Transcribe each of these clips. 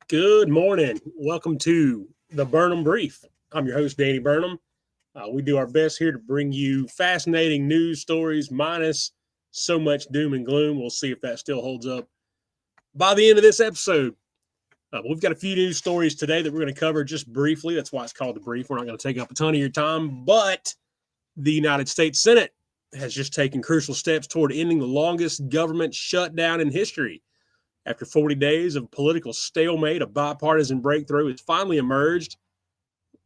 Good morning. Welcome to the Burnham Brief. I'm your host, Danny Burnham. We do our best here to bring you fascinating news stories minus so much doom and gloom. We'll see if that still holds up by the end of this episode. We've got a few news stories today that we're going to cover just briefly. That's why it's called the brief. We're not going to take up a ton of your time, but the United States Senate has just taken crucial steps toward ending the longest government shutdown in history. After 40 days of political stalemate, a bipartisan breakthrough has finally emerged.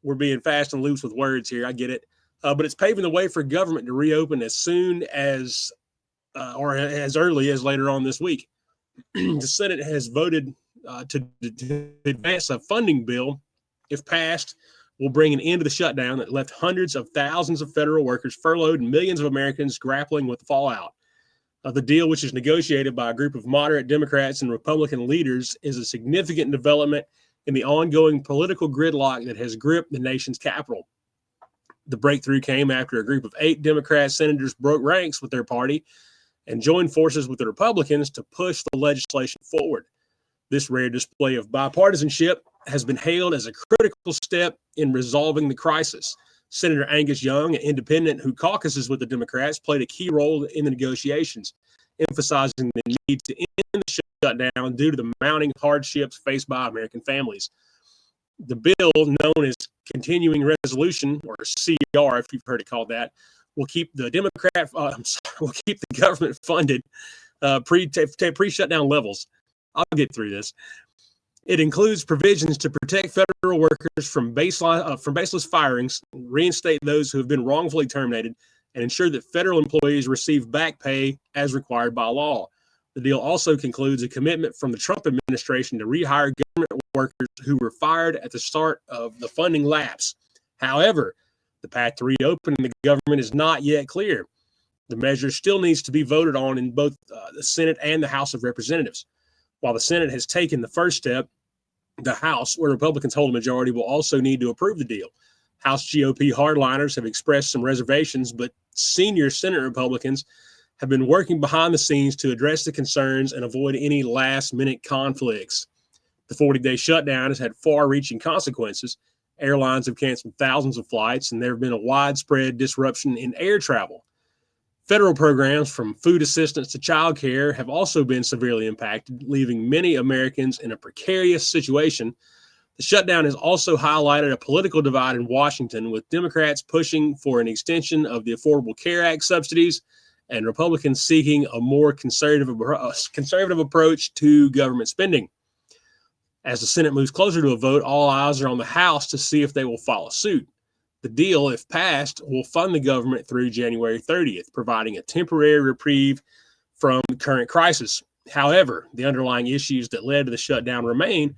We're being fast and loose with words here, I get it. But it's paving the way for government to reopen as soon as, or as early as later on this week. The Senate has voted to advance a funding bill. If passed, will bring an end to the shutdown that left hundreds of thousands of federal workers furloughed and millions of Americans grappling with the fallout. The deal, which is negotiated by a group of moderate Democrats and Republican leaders, is a significant development in the ongoing political gridlock that has gripped the nation's capital. The breakthrough came after a group of 8 Democrat senators broke ranks with their party and joined forces with the Republicans to push the legislation forward. This rare display of bipartisanship has been hailed as a critical step in resolving the crisis. Senator Angus Young, an independent who caucuses with the Democrats, played a key role in the negotiations, emphasizing the need to end the shutdown due to the mounting hardships faced by American families. The bill, known as Continuing Resolution, or CR, if you've heard it called that, will keep the government funded pre-shutdown levels. I'll get through this. It includes provisions to protect federal workers from baseless firings, reinstate those who have been wrongfully terminated, and ensure that federal employees receive back pay as required by law. The deal also concludes a commitment from the Trump administration to rehire government workers who were fired at the start of the funding lapse. However, the path to reopening the government is not yet clear. The measure still needs to be voted on in both the Senate and the House of Representatives. While the Senate has taken the first step, the House, where Republicans hold a majority, will also need to approve the deal. House GOP hardliners have expressed some reservations, but senior Senate Republicans have been working behind the scenes to address the concerns and avoid any last-minute conflicts. The 40-day shutdown has had far-reaching consequences. Airlines have canceled thousands of flights, and there have been a widespread disruption in air travel. Federal programs from food assistance to child care have also been severely impacted, leaving many Americans in a precarious situation. The shutdown has also highlighted a political divide in Washington, with Democrats pushing for an extension of the Affordable Care Act subsidies and Republicans seeking a more conservative approach to government spending. As the Senate moves closer to a vote, all eyes are on the House to see if they will follow suit. The deal, if passed, will fund the government through January 30th, providing a temporary reprieve from the current crisis. However, the underlying issues that led to the shutdown remain,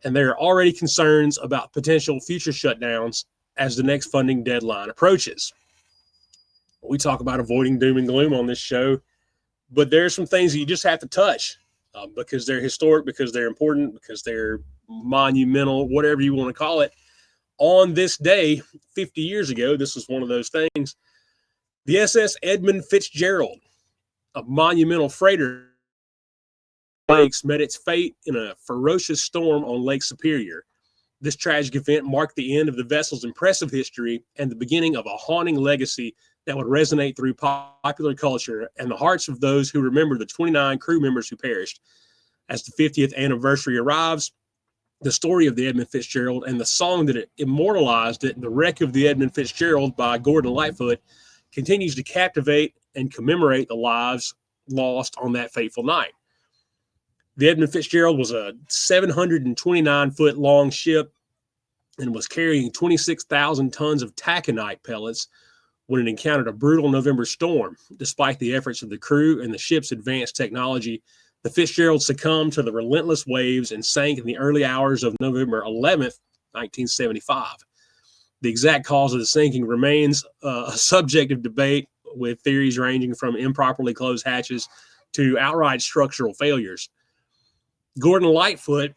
and there are already concerns about potential future shutdowns as the next funding deadline approaches. We talk about avoiding doom and gloom on this show, but there are some things that you just have to touch because they're historic, because they're important, because they're monumental, whatever you want to call it. On this day, 50 years ago, this was one of those things. The SS Edmund Fitzgerald, a monumental freighter, met its fate in a ferocious storm on Lake Superior. This tragic event marked the end of the vessel's impressive history and the beginning of a haunting legacy that would resonate through popular culture and the hearts of those who remember the 29 crew members who perished. As the 50th anniversary arrives, the story of the Edmund Fitzgerald and the song that it immortalized it, The Wreck of the Edmund Fitzgerald by Gordon Lightfoot, continues to captivate and commemorate the lives lost on that fateful night. The Edmund Fitzgerald was a 729-foot long ship and was carrying 26,000 tons of taconite pellets when it encountered a brutal November storm. Despite the efforts of the crew and the ship's advanced technology, the Fitzgerald succumbed to the relentless waves and sank in the early hours of November 11th, 1975. The exact cause of the sinking remains a subject of debate, with theories ranging from improperly closed hatches to outright structural failures. Gordon Lightfoot,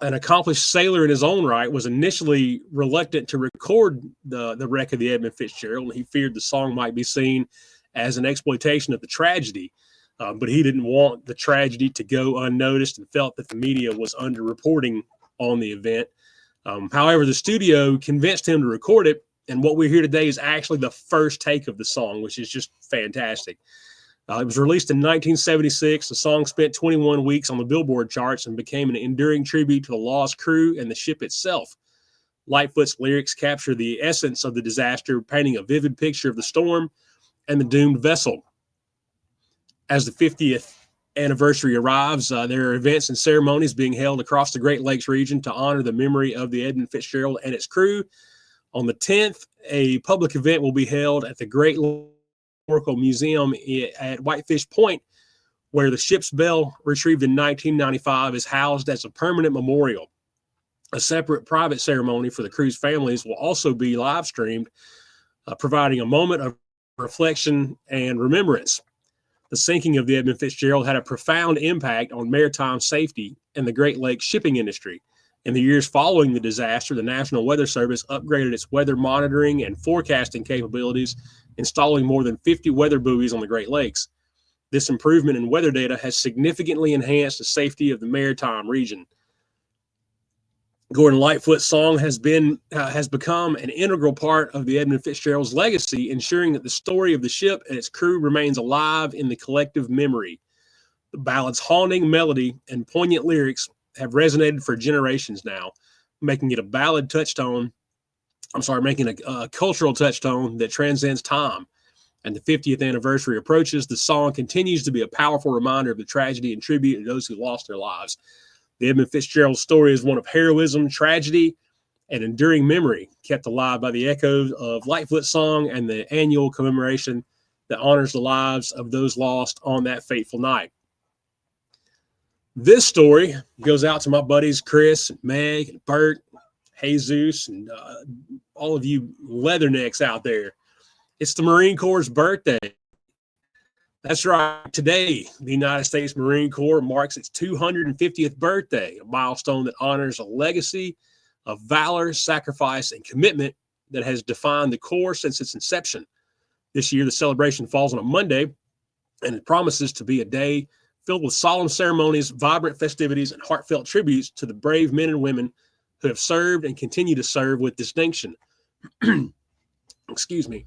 an accomplished sailor in his own right, was initially reluctant to record the wreck of the Edmund Fitzgerald. He feared the song might be seen as an exploitation of the tragedy. But he didn't want the tragedy to go unnoticed and felt that the media was underreporting on the event. However, the studio convinced him to record it, and what we hear today is actually the first take of the song, which is just fantastic. It was released in 1976. The song spent 21 weeks on the Billboard charts and became an enduring tribute to the lost crew and the ship itself. Lightfoot's lyrics capture the essence of the disaster, painting a vivid picture of the storm and the doomed vessel. As the 50th anniversary arrives, there are events and ceremonies being held across the Great Lakes region to honor the memory of the Edmund Fitzgerald and its crew. On the 10th, a public event will be held at the Great Historical Museum at Whitefish Point, where the ship's bell, retrieved in 1995, is housed as a permanent memorial. A separate private ceremony for the crew's families will also be live streamed, providing a moment of reflection and remembrance. The sinking of the Edmund Fitzgerald had a profound impact on maritime safety and the Great Lakes shipping industry. In the years following the disaster, the National Weather Service upgraded its weather monitoring and forecasting capabilities, installing more than 50 weather buoys on the Great Lakes. This improvement in weather data has significantly enhanced the safety of the maritime region. Gordon Lightfoot's song has become an integral part of the Edmund Fitzgerald's legacy, ensuring that the story of the ship and its crew remains alive in the collective memory. The ballad's haunting melody and poignant lyrics have resonated for generations now, making it a cultural touchstone that transcends time. And the 50th anniversary approaches, the song continues to be a powerful reminder of the tragedy and tribute to those who lost their lives. The Edmund Fitzgerald story is one of heroism, tragedy, and enduring memory, kept alive by the echoes of Lightfoot's song and the annual commemoration that honors the lives of those lost on that fateful night. This story goes out to my buddies Chris, Meg, and Bert, Jesus, and all of you leathernecks out there. It's the Marine Corps' birthday. That's right. Today, the United States Marine Corps marks its 250th birthday, a milestone that honors a legacy of valor, sacrifice, and commitment that has defined the Corps since its inception. This year, the celebration falls on a Monday, and it promises to be a day filled with solemn ceremonies, vibrant festivities, and heartfelt tributes to the brave men and women who have served and continue to serve with distinction. Excuse me.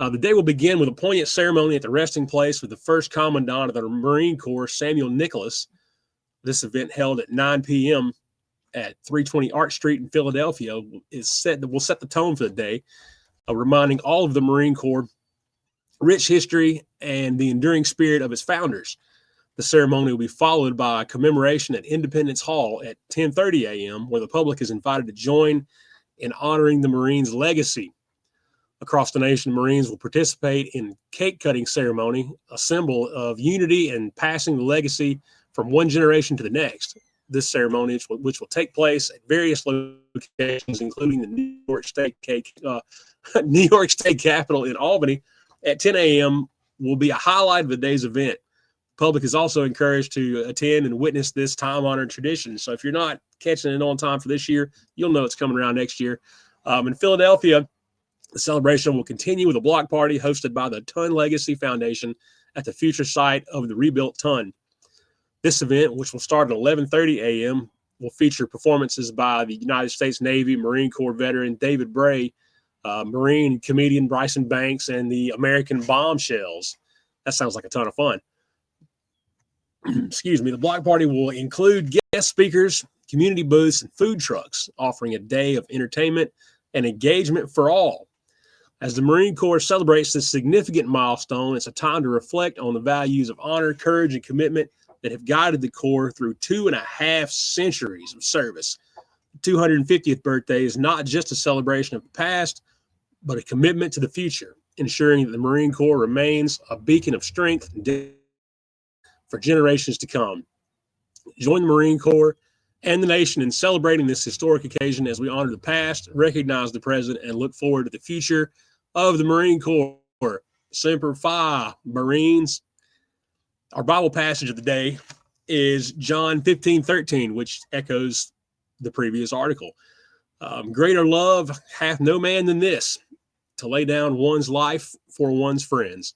The day will begin with a poignant ceremony at the resting place with the first Commandant of the Marine Corps, Samuel Nicholas. This event, held at 9 p.m. at 320 Arch Street in Philadelphia, will set the tone for the day, reminding all of the Marine Corps rich history and the enduring spirit of its founders. The ceremony will be followed by a commemoration at Independence Hall at 10:30 a.m., where the public is invited to join in honoring the Marines' legacy. Across the nation, Marines will participate in cake cutting ceremony, a symbol of unity and passing the legacy from one generation to the next. This ceremony, which will take place at various locations, including the New York State Capitol in Albany at 10 a.m., will be a highlight of the day's event. The public is also encouraged to attend and witness this time-honored tradition. So if you're not catching it on time for this year, you'll know it's coming around next year. In Philadelphia, the celebration will continue with a block party hosted by the Ton Legacy Foundation at the future site of the rebuilt Ton. This event, which will start at 11:30 a.m., will feature performances by the United States Navy Marine Corps veteran David Bray, Marine comedian Bryson Banks, and the American Bombshells. That sounds like a ton of fun. Excuse me. The block party will include guest speakers, community booths, and food trucks, offering a day of entertainment and engagement for all. As the Marine Corps celebrates this significant milestone, it's a time to reflect on the values of honor, courage, and commitment that have guided the Corps through 2.5 centuries of service. The 250th birthday is not just a celebration of the past, but a commitment to the future, ensuring that the Marine Corps remains a beacon of strength for generations to come. Join the Marine Corps and the nation in celebrating this historic occasion as we honor the past, recognize the present, and look forward to the future of the Marine Corps. Semper Fi, Marines. Our Bible passage of the day is John 15:13, which echoes the previous article. Greater love hath no man than this, to lay down one's life for one's friends.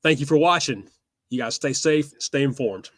Thank you for watching. You guys stay safe, stay informed.